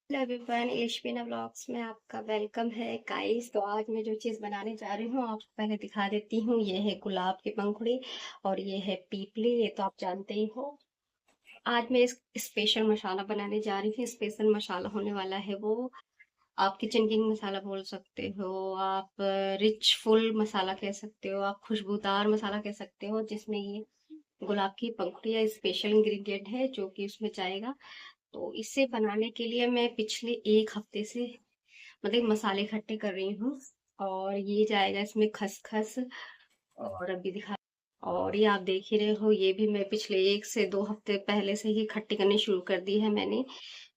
Hello everyone, यशविना blogs में आपका welcome है गाइस। तो आज मैं जो चीज़ बनाने जा रही हूँ आपको पहले दिखा देती हूँ। ये है गुलाब की पंखुड़ी और ये है पीपली, ये तो आप जानते ही हो। आज मैं इस स्पेशल मसाला बनाने जा रही हूँ। स्पेशल मसाला होने वाला है वो, आप किचन किंग मसाला बोल सकते हो, आप रिच फुल मसाला कह सकते हो, आप खुशबूदार मसाला कह सकते हो, जिसमें ये गुलाब की पंखुड़ी या स्पेशल इंग्रेडिएंट है जो कि उसमें जाएगा। तो इसे बनाने के लिए मैं पिछले एक हफ्ते से मतलब मसाले इकट्ठे कर रही हूँ। और ये जाएगा इसमें खसखस, और अभी दिखा, और ये आप देख ही रहे हो, ये भी मैं पिछले 1 से 2 हफ्ते पहले से ही इकट्ठी करनी शुरू कर दी है मैंने।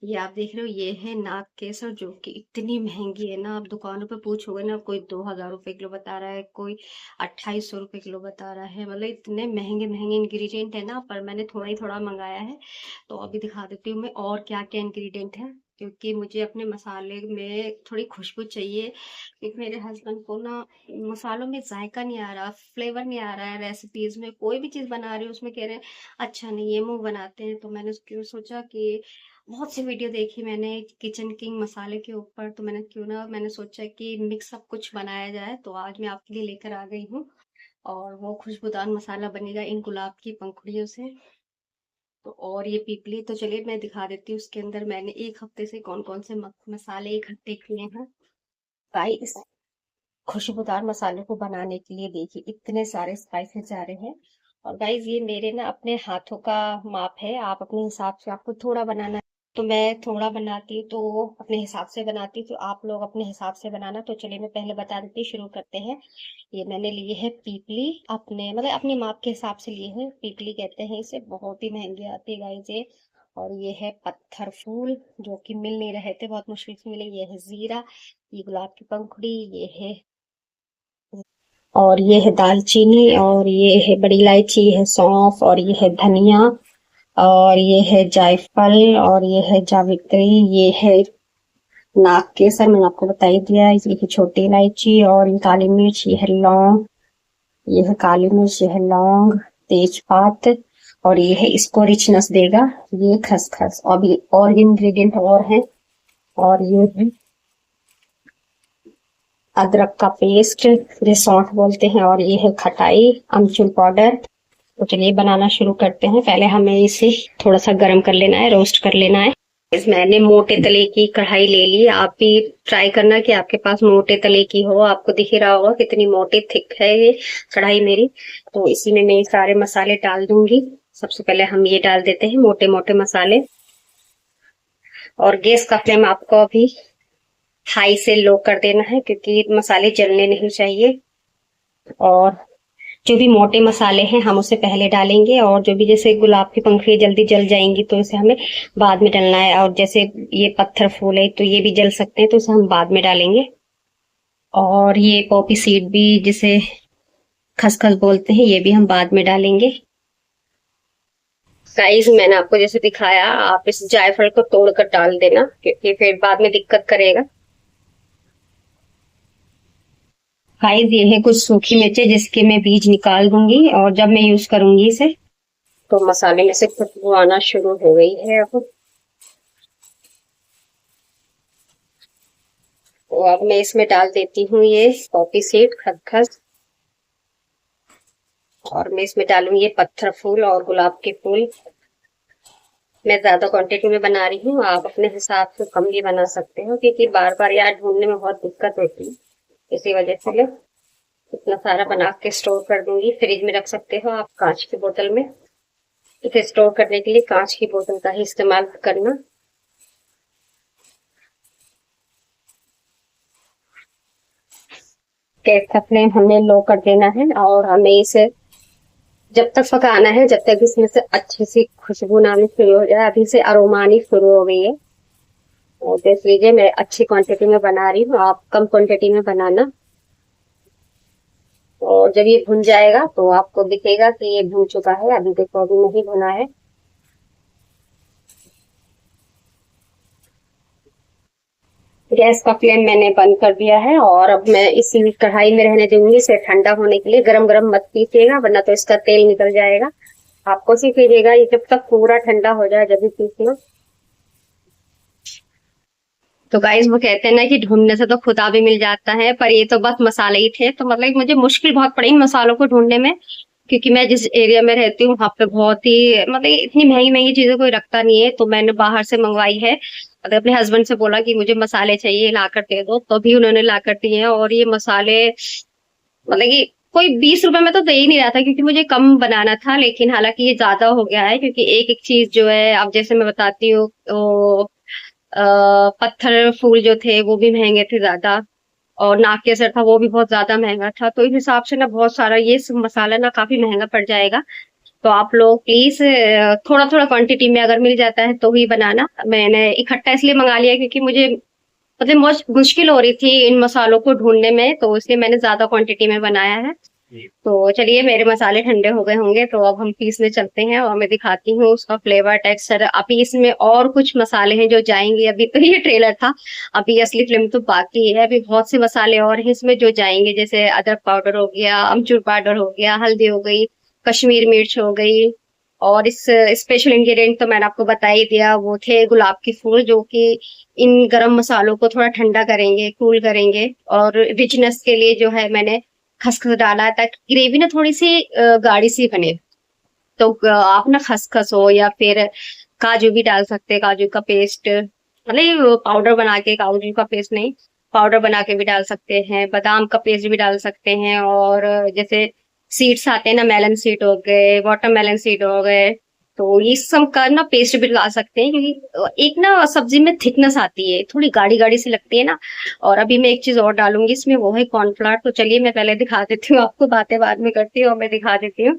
ये आप देख रहे हो, ये है नाग केसर, जो कि इतनी महंगी है ना। आप दुकानों पे पूछोगे ना, कोई 2,000 रुपए किलो बता रहा है, कोई 2,800 रुपए किलो बता रहा है। मतलब इतने महंगे महंगे इंग्रेडिएंट है ना, पर मैंने थोड़ा ही थोड़ा मंगाया है। तो अभी दिखा देती हूँ मैं और क्या क्या इंग्रेडिएंट है, क्योंकि मुझे अपने मसाले में थोड़ी खुशबू चाहिए। क्योंकि मेरे हस्बैंड को ना मसालों में जायका नहीं आ रहा, फ्लेवर नहीं आ रहा है। रेसिपीज में कोई भी चीज बना रही हूँ उसमें कह रहे हैं अच्छा नहीं, ये मुंह बनाते हैं। तो मैंने उसकी सोचा कि बहुत सी वीडियो देखी मैंने किचन किंग मसाले के ऊपर, तो मैंने सोचा कि मिक्स अप कुछ बनाया जाए। तो आज मैं आपके लिए लेकर आ गई हूँ, और वो खुशबूदार मसाला बनेगा इन गुलाब की पंखुड़ियों से। तो और ये पीपली, तो चलिए मैं दिखा देती हूँ उसके अंदर मैंने एक हफ्ते से कौन कौन से मसाले इकट्ठे किए हैं। भाई इस खुशबूदार मसाले को बनाने के लिए देखिए इतने सारे स्पाइसेस जा रहे हैं। और गाइज ये मेरे ना अपने हाथों का माप है, आप अपने हिसाब से, आपको थोड़ा बनाना है तो मैं थोड़ा बनाती, तो अपने हिसाब से बनाती, तो आप लोग अपने हिसाब से बनाना। तो चलिए मैं पहले बता देती, शुरू करते हैं। ये मैंने लिए है पीपली, अपने मतलब अपने माप के हिसाब से लिए हैं। पीपली कहते हैं इसे, बहुत ही महंगी आती है गाइज ये। और ये है पत्थर फूल, जो कि मिल नहीं रहे थे, बहुत मुश्किल से मिले। ये है जीरा, ये गुलाब की पंखुड़ी, ये है, और ये है दालचीनी, और ये है बड़ी इलायची, ये है सौंफ, और ये है धनिया, और ये है जायफल, और ये है जावित्री, ये है नाग केसर, मैंने आपको बता ही दिया है। ये है छोटी इलायची, और ये काली मिर्च, ये है लौंग, ये है काली मिर्च, ये है लौंग, तेजपात, और ये है इसको रिचनेस देगा, ये खसखस। और भी और इंग्रेडिएंट और हैं। और ये है अदरक का पेस्ट, जिसे सौंठ बोलते हैं, और ये है खटाई, अमचूर पाउडर। तो चलिए बनाना शुरू करते हैं। पहले हमें इसे थोड़ा सा गर्म कर लेना है, रोस्ट कर लेना है। इस मैंने मोटे तले की कढ़ाई ले ली, आप भी ट्राई करना कि आपके पास मोटे तले की हो। आपको दिख ही रहा होगा कितनी मोटी थिक है ये कढ़ाई मेरी। तो इसी में मैं ये सारे मसाले डाल दूंगी। सबसे पहले हम ये डाल देते हैं मोटे मोटे मसाले। और गैस का फ्लेम आपको अभी हाई से लो कर देना है, क्योंकि मसाले जलने नहीं चाहिए। और जो भी मोटे मसाले हैं हम उसे पहले डालेंगे, और जो भी जैसे गुलाब की पंखुड़ी जल्दी जल जाएंगी तो इसे हमें बाद में डालना है। और जैसे ये पत्थर फूल है तो ये भी जल सकते हैं, तो इसे हम बाद में डालेंगे। और ये पॉपी सीड भी, जिसे खसखस बोलते हैं, ये भी हम बाद में डालेंगे। गाइस मैंने आपको जैसे दिखाया, आप इस जायफल को तोड़कर डाल देना, क्योंकि फिर बाद में दिक्कत करेगा। गाइस ये है कुछ सूखी मिर्चें, जिसके मैं बीज निकाल दूंगी, और जब मैं यूज करूंगी इसे तो मसाले में से खुशबू आना शुरू हो गई है अब। तो अब मैं इसमें डाल देती हूँ ये पॉपी सीड, खसखस, और मैं इसमें डालूंगी ये पत्थर फूल और गुलाब के फूल। मैं ज्यादा क्वांटिटी में बना रही हूँ, आप अपने हिसाब से कम भी बना सकते हो, क्योंकि बार बार यार ढूंढने में बहुत दिक्कत होती है। इसी वजह से मैं इतना सारा बना के स्टोर कर दूंगी। फ्रिज में रख सकते हो आप कांच की बोतल में। इसे स्टोर करने के लिए कांच की बोतल का ही इस्तेमाल करना। गैस का फ्लेम हमें लो कर देना है, और हमें इसे जब तक पकाना है जब तक इसमें से अच्छी सी खुशबू ना आनी शुरू हो जाए। अभी से अरोमा आनी शुरू हो गई है। और देख लीजिए मैं अच्छी क्वांटिटी में बना रही हूँ, आप कम क्वांटिटी में बनाना। और जब ये भुन जाएगा तो आपको दिखेगा कि ये भुन चुका है। अभी देखो अभी नहीं भुना है। गैस का फ्लेम मैंने बंद कर दिया है, और अब मैं इसी कढ़ाई में रहने दूंगी इसे ठंडा होने के लिए। गरम गरम मत पीसिएगा, वरना तो इसका तेल निकल जाएगा। आप कोशिश कीजिएगा ये जब तक पूरा ठंडा हो जाए जब भी पीसना। तो गाइस वो कहते हैं ना कि ढूंढने से तो खुदा भी मिल जाता है, पर ये तो बस मसाले ही थे। तो मतलब मुझे मुश्किल बहुत पड़ी मसालों को ढूंढने में, क्योंकि मैं जिस एरिया में रहती हूँ वहां पे बहुत ही मतलब इतनी महंगी महंगी चीजें कोई रखता नहीं है। तो मैंने बाहर से मंगवाई है, मतलब अपने हस्बैंड से बोला कि मुझे मसाले चाहिए, ला कर दे दो, तो भी उन्होंने ला कर दिए हैं। और ये मसाले मतलब कि कोई 20 रुपए में तो दे ही नहीं रहा था, क्योंकि मुझे कम बनाना था। लेकिन हालांकि ये ज्यादा हो गया है, क्योंकि एक एक चीज जो है, अब जैसे मैं बताती हूँ, तो पत्थर फूल जो थे वो भी महंगे थे ज्यादा, और नाक केसर था वो भी बहुत ज्यादा महंगा था। तो इस हिसाब से ना बहुत सारा ये सब मसाला ना काफी महंगा पड़ जाएगा। तो आप लोग प्लीज थोड़ा थोड़ा क्वांटिटी में अगर मिल जाता है तो ही बनाना। मैंने इकट्ठा इसलिए मंगा लिया क्योंकि मुझे मतलब मुश्किल हो रही थी इन मसालों को ढूंढने में, तो इसलिए मैंने ज्यादा क्वांटिटी में बनाया है। तो चलिए मेरे मसाले ठंडे हो गए होंगे, तो अब हम पीसने चलते हैं और मैं दिखाती हूँ उसका फ्लेवर टेक्सचर। अभी इसमें और कुछ मसाले हैं जो जाएंगे, अभी तो ये ट्रेलर था, अभी असली फिल्म तो बाकी है। अभी बहुत से मसाले और हैं इसमें जो जाएंगे, जैसे अदरक पाउडर हो गया, अमचूर पाउडर हो गया, हल्दी हो गई, कश्मीर मिर्च हो गई। और इस स्पेशल इंग्रेडिएंट तो मैंने आपको बता ही दिया, वो थे गुलाब के फूल, जो कि इन गरम मसालों को थोड़ा ठंडा करेंगे, कूल करेंगे। और रिचनेस के लिए जो है मैंने खसखस डाला है, ताकि ग्रेवी ना थोड़ी सी गाढ़ी सी बने। तो आप ना खसखस हो या फिर काजू भी डाल सकते हैं, काजू का पेस्ट, मतलब पाउडर बना के, काजू का पेस्ट नहीं, पाउडर बना के भी डाल सकते हैं, बादाम का पेस्ट भी डाल सकते हैं। और जैसे सीड्स आते हैं ना, मेलन सीड हो गए, वाटरमेलन सीड हो गए, तो ये सब का ना पेस्ट भी ला सकते हैं, क्योंकि एक ना सब्जी में थिकनेस आती है, थोड़ी गाढ़ी गाढ़ी सी लगती है ना। और अभी मैं एक चीज और डालूंगी इसमें, वो है कॉर्नफ्लावर। तो चलिए मैं पहले दिखा देती हूँ आपको, बातें बाद में करती हूँ और मैं दिखा देती हूँ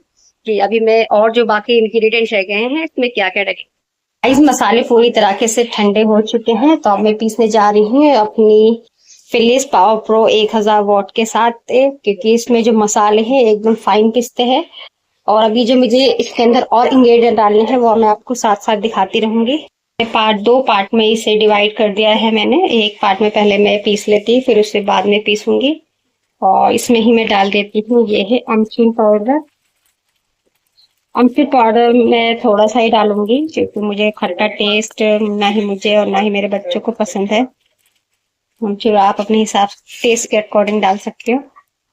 कि अभी मैं और जो बाकी इंग्रेडिएंट्स रह गए हैं इसमें क्या क्या रखे। इस मसाले पूरी तरीके से ठंडे हो चुके हैं, तो अब मैं पीसने जा रही हूँ अपनी फिलिप्स पावर प्रो 1000 वॉट के साथ, क्योंकि इसमें जो मसाले हैं एकदम फाइन पिसते हैं। और अभी जो मुझे इसके अंदर और इंग्रेडिएंट डालने हैं वो मैं आपको साथ साथ दिखाती रहूंगी। दो पार्ट में इसे डिवाइड कर दिया है मैंने। एक पार्ट में पहले मैं पीस लेती, फिर उसके बाद में पीसूंगी। और इसमें ही मैं डाल देती हूँ, ये है अमचूर पाउडर। अमचूर पाउडर मैं थोड़ा सा ही डालूंगी, क्योंकि मुझे खट्टा टेस्ट ना ही मुझे और ना ही मेरे बच्चों को पसंद है। अमचूर आप अपने हिसाब से टेस्ट के अकॉर्डिंग डाल सकते हो।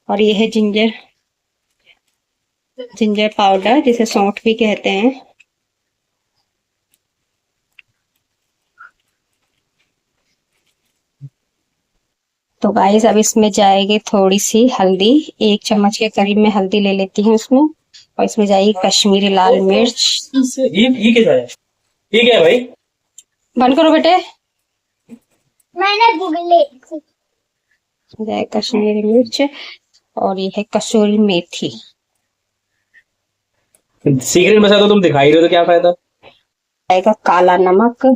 और ये है जिंजर, जिंजर पाउडर, जिसे सौंठ भी कहते हैं। तो गाइस अब इसमें जाएगी थोड़ी सी हल्दी, 1 चम्मच के करीब मैं हल्दी ले लेती हूँ इसमें। और इसमें जाएगी कश्मीरी लाल मिर्च। ये क्या है? ये क्या है भाई? बंद करो बेटे। मैंने गूगल जाए कश्मीरी मिर्च, और ये है कसूरी मेथी। सीक्रेट मसाला तो तुम दिखा ही रहे हो, तो क्या फायदा? आएगा काला नमक।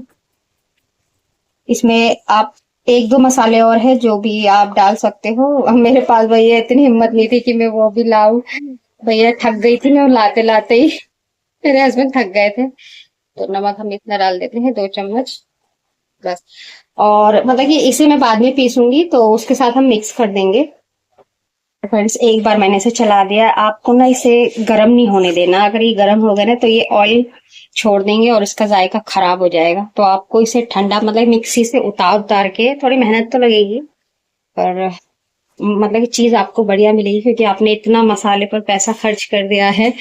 इसमें आप एक दो मसाले और है जो भी आप डाल सकते हो। अब मेरे पास भैया इतनी हिम्मत नहीं थी कि मैं वो भी लाऊं, भैया थक गई थी मैं लाते लाते ही, मेरे हस्बैंड थक गए थे। तो नमक हम इतना डाल देते हैं, 2 चम्मच बस। और मतलब कि इसे मैं बाद में पीसूंगी तो उसके साथ हम मिक्स कर देंगे। फ्रेंड्स एक बार मैंने इसे चला दिया। आपको ना इसे गर्म नहीं होने देना, अगर ये गर्म हो गया ना तो ये ऑयल छोड़ देंगे और इसका जायका खराब हो जाएगा। तो आपको इसे ठंडा मतलब मिक्सी से उतार उतार के, थोड़ी मेहनत तो लगेगी पर मतलब कि चीज आपको बढ़िया मिलेगी, क्योंकि आपने इतना मसाले पर पैसा खर्च कर दिया है।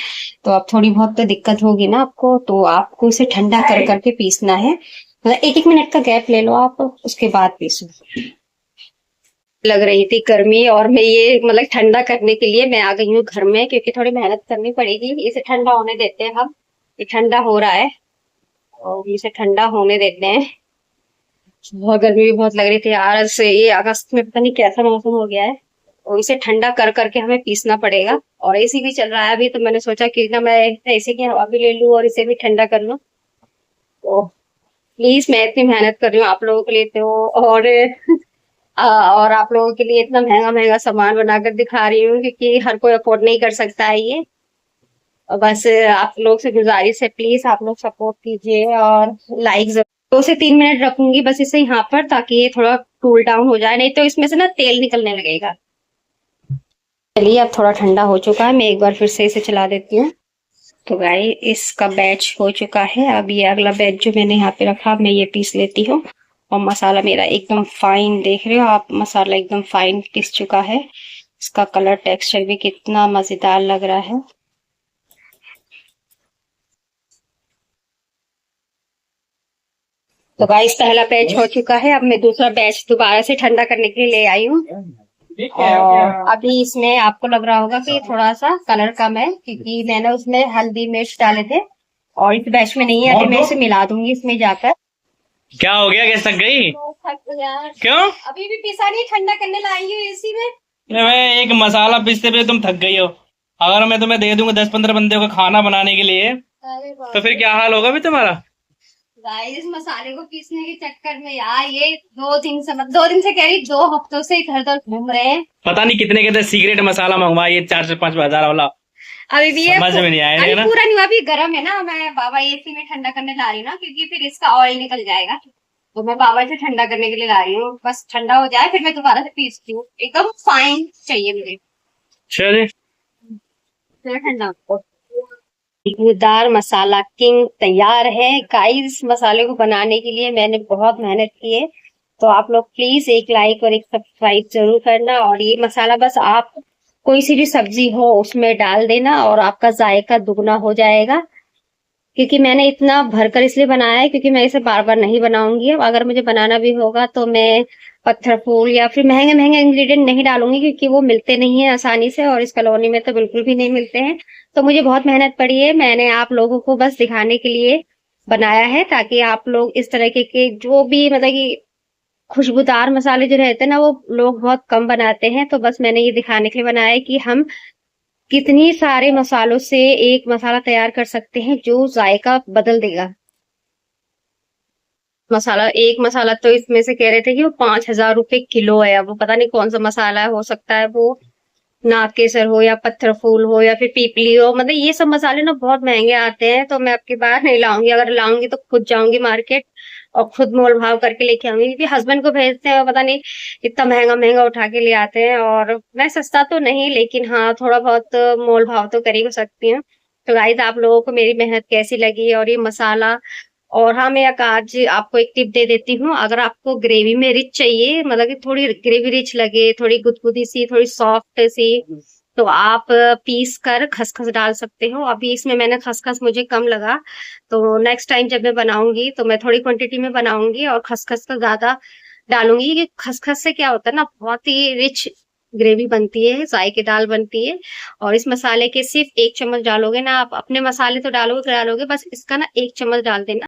तो अब थोड़ी बहुत तो दिक्कत होगी ना आपको, तो आपको इसे ठंडा कर करके पीसना है। मतलब 1-1 मिनट का गैप ले लो आप, उसके बाद पीसो। लग रही थी गर्मी, और मैं ये मतलब ठंडा करने के लिए मैं आ गई हूँ घर में, क्योंकि थोड़ी मेहनत करनी पड़ेगी। इसे ठंडा होने देते हैं हम, ये ठंडा हो रहा है और इसे ठंडा होने देते हैं। बहुत गर्मी भी बहुत लग रही थी यार, से ये अगस्त में पता नहीं कैसा मौसम हो गया है। और इसे ठंडा कर करके हमें पीसना पड़ेगा। और एसी भी चल रहा है अभी, तो मैंने सोचा कि ना मैं एसी की हवा भी ले लूं और इसे भी ठंडा कर लूं। तो प्लीज मैं इतनी मेहनत कर रही हूँ आप लोगों के लिए, तो और आप लोगों के लिए इतना महंगा महंगा सामान बनाकर दिखा रही हूँ, क्योंकि हर कोई अफोर्ड नहीं कर सकता है ये। और बस आप लोग से गुजारिश है, प्लीज आप लोग सपोर्ट कीजिए और लाइक 2 से 3 मिनट रखूंगी बस इसे यहाँ पर, ताकि ये थोड़ा कूल डाउन हो जाए, नहीं तो इसमें से ना तेल निकलने लगेगा। चलिए अब थोड़ा ठंडा हो चुका है, मैं एक बार फिर से इसे चला देती हूँ। तो गाइस इसका बैच हो चुका है। अब ये अगला बैच जो मैंने यहाँ पे रखा, मैं ये पीस लेती हूँ। और मसाला मेरा एकदम फाइन, देख रहे हो आप, मसाला एकदम फाइन पिस चुका है। इसका कलर टेक्सचर भी कितना मजेदार लग रहा है। तो गाइस पहला बैच हो चुका है, अब मैं दूसरा बैच दोबारा से ठंडा करने के लिए ले आई हूँ। और अभी इसमें आपको लग रहा होगा कि थोड़ा सा कलर कम है, क्योंकि मैंने उसमें हल्दी मिर्च डाले थे और इस बैच में नहीं है। अभी मैं इसे मिला दूंगी इसमें जाकर। क्या हो गया, कैसे थक गई? क्यों? अभी भी पिसा नहीं, ठंडा करने लाई हूँ एसी में। मैं एक मसाला पीसते पे तुम थक गई हो। अगर मैं तुम्हें दे दूंगा 10-15 बंदे का खाना बनाने के लिए, तो फिर क्या हाल होगा भी तुम्हारा? गाइस मसाले को पीसने के चक्कर में यार ये 2 दिन से कह रही, 2 हफ्तों से इधर उधर घूम रहे हैं। पता नहीं कितने कितने सीक्रेट मसाला मंगवा, ये 4 से 5 हजार वाला। अभी भी ये समझ में नहीं आया अभी ना? पूरा नहीं हुआ, अभी गर्म है ना। मैं बाबा एसी में ठंडा करने ला रही हूँ ना, क्योंकि फिर इसका ऑयल निकल जाएगा। तो मैं बाबा से ठंडा करने के लिए ला रही हूँ, बस ठंडा हो जाए फिर मैं दोबारा से पीसती हूँ। एकदम फाइन चाहिए मुझे, चलिए। फिर ठंडा। खुशबूदार मसाला किंग तैयार है गाइस। मसाले को बनाने के लिए मैंने बहुत मेहनत की है, तो आप लोग प्लीज एक लाइक और एक सब्सक्राइब जरूर करना। और ये मसाला बस आप कोई सी भी सब्जी हो उसमें डाल देना और आपका जायका दुगना हो जाएगा। क्योंकि मैंने इतना भरकर इसलिए बनाया है क्योंकि मैं इसे बार बार नहीं बनाऊंगी। अब अगर मुझे बनाना भी होगा तो मैं पत्थर फूल या फिर महंगे महंगे इंग्रेडिएंट नहीं डालूंगी, क्योंकि वो मिलते नहीं है आसानी से, और इस कॉलोनी में तो बिल्कुल भी नहीं मिलते हैं। तो मुझे बहुत मेहनत पड़ी है, मैंने आप लोगों को बस दिखाने के लिए बनाया है, ताकि आप लोग इस तरह के जो भी मतलब कि खुशबूदार मसाले जो रहते हैं ना, वो लोग बहुत कम बनाते हैं। तो बस मैंने ये दिखाने के लिए बनाया है कि हम कितनी सारे मसालों से एक मसाला तैयार कर सकते हैं जो जायका बदल देगा। एक मसाला तो इसमें से कह रहे थे कि वो 5,000 रुपए किलो है। अब वो पता नहीं कौन सा मसाला है, हो सकता है वो नाग केसर हो या पत्थर फूल हो या फिर पीपली हो। मतलब ये सब मसाले ना बहुत महंगे आते हैं, तो मैं अब की बार नहीं लाऊंगी। अगर लाऊंगी तो खुद जाऊंगी मार्केट और खुद मोल भाव करके लेके आऊंगी, क्योंकि हस्बैंड को भेजते हैं पता नहीं इतना महंगा महंगा उठा के ले आते हैं। और मैं सस्ता तो नहीं, लेकिन हाँ थोड़ा बहुत मोल भाव तो कर ही सकती हूँ। तो गाइस आप लोगों को मेरी मेहनत कैसी लगी और ये मसाला। और हाँ मैं आज आपको एक टिप दे देती हूँ, अगर आपको ग्रेवी में रिच चाहिए, मतलब कि थोड़ी ग्रेवी रिच लगे, थोड़ी गुदगुदी सी, थोड़ी सॉफ्ट सी, तो आप पीस कर खसखस डाल सकते हो। अभी इसमें मैंने खसखस मुझे कम लगा, तो नेक्स्ट टाइम जब मैं बनाऊंगी तो मैं थोड़ी क्वांटिटी में बनाऊंगी और खसखस का ज्यादा डालूंगी। क्योंकि खसखस से क्या होता है ना, बहुत ही रिच ग्रेवी बनती है, जायकेदार बनती है। और इस मसाले के सिर्फ 1 चम्मच डालोगे ना आप, अपने मसाले तो डालोगे बस इसका ना 1 चम्मच डाल देना।